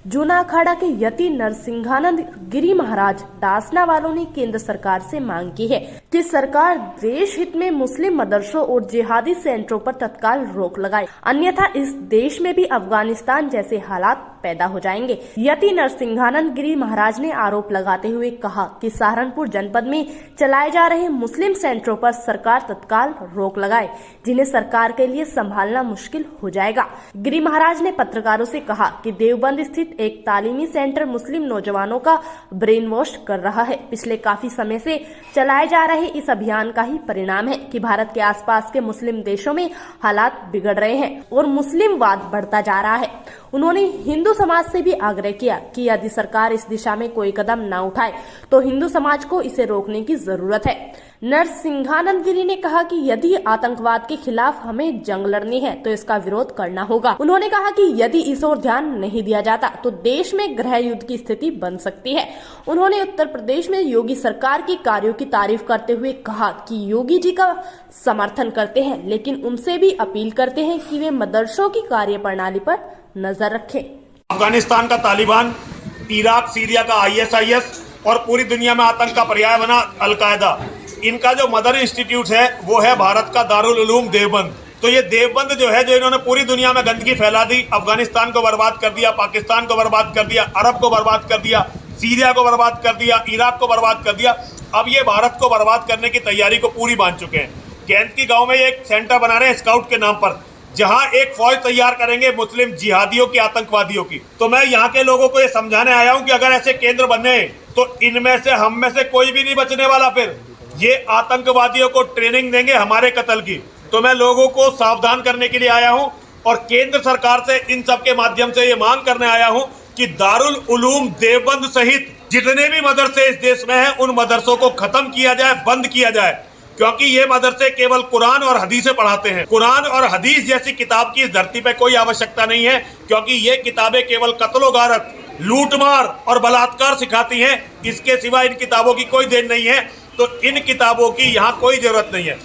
जूना अखाड़ा के यति नरसिंहानंद गिरी महाराज डासना वालों ने केंद्र सरकार से मांग की है कि सरकार देश हित में मुस्लिम मदरसों और जिहादी सेंटरों पर तत्काल रोक लगाए, अन्यथा इस देश में भी अफगानिस्तान जैसे हालात पैदा हो जाएंगे। यति नरसिंहानंद गिरी महाराज ने आरोप लगाते हुए कहा कि सहारनपुर जनपद में चलाए जा रहे मुस्लिम सेंटरों पर सरकार तत्काल रोक लगाए, जिन्हें सरकार के लिए संभालना मुश्किल हो जाएगा। गिरी महाराज ने पत्रकारों से कहा कि देवबंद स्थित एक तालीमी सेंटर मुस्लिम नौजवानों का ब्रेन वॉश कर रहा है। पिछले काफी समय से चलाए जा रहे इस अभियान का ही परिणाम है कि भारत के आसपास के मुस्लिम देशों में हालात बिगड़ रहे हैं और मुस्लिमवाद बढ़ता जा रहा है। उन्होंने हिंदू समाज से भी आग्रह किया कि यदि सरकार इस दिशा में कोई कदम न उठाए तो हिंदू समाज को इसे रोकने की जरूरत है। नरसिंहानंद गिरी ने कहा कि यदि आतंकवाद के खिलाफ हमें जंग लड़नी है तो इसका विरोध करना होगा। उन्होंने कहा कि यदि इस ओर ध्यान नहीं दिया जाता तो देश में गृह युद्ध की स्थिति बन सकती है। उन्होंने उत्तर प्रदेश में योगी सरकार के कार्यों की तारीफ करते हुए कहा कि योगी जी का समर्थन करते हैं, लेकिन उनसे भी अपील करते हैं कि वे मदरसों की कार्य प्रणाली पर नजर रखें। अफगानिस्तान का तालिबान, इराक सीरिया का ISIS और पूरी दुनिया में आतंक का पर्याय बना अलकायदा, इनका जो मदर इंस्टीट्यूट है वो है भारत का दारुल उलूम देवबंद। तो ये देवबंद जो है, जो इन्होंने पूरी दुनिया में गंदगी फैला दी, अफगानिस्तान को बर्बाद कर दिया, पाकिस्तान को बर्बाद कर दिया, अरब को बर्बाद कर दिया, सीरिया को बर्बाद कर दिया, इराक को बर्बाद कर दिया, अब ये भारत को बर्बाद करने की तैयारी को पूरी बांध चुके हैं। कैंती गाँव में एक सेंटर बना रहे हैं स्काउट के नाम पर, जहां एक फौज तैयार करेंगे मुस्लिम जिहादियों की, आतंकवादियों की। तो मैं यहाँ के लोगों को ये समझाने आया हूँ कि अगर ऐसे केंद्र बने तो इनमें से, हम में से कोई भी नहीं बचने वाला। फिर ये आतंकवादियों को ट्रेनिंग देंगे हमारे कत्ल की। तो मैं लोगों को सावधान करने के लिए आया हूँ और केंद्र सरकार से इन सब के माध्यम से ये मांग करने आया हूँ कि दारुल उलूम देवबंद सहित जितने भी मदरसे इस देश में हैं उन मदरसों को खत्म किया जाए, बंद किया जाए, क्योंकि ये मदरसे केवल कुरान और हदीसें पढ़ाते हैं। कुरान और हदीस जैसी किताब की इस धरती पे कोई आवश्यकता नहीं है, क्योंकि ये किताबें केवल कत्लो गारत, लूटमार और बलात्कार सिखाती हैं। इसके सिवा इन किताबों की कोई देन नहीं है, तो इन किताबों की यहाँ कोई जरूरत नहीं है।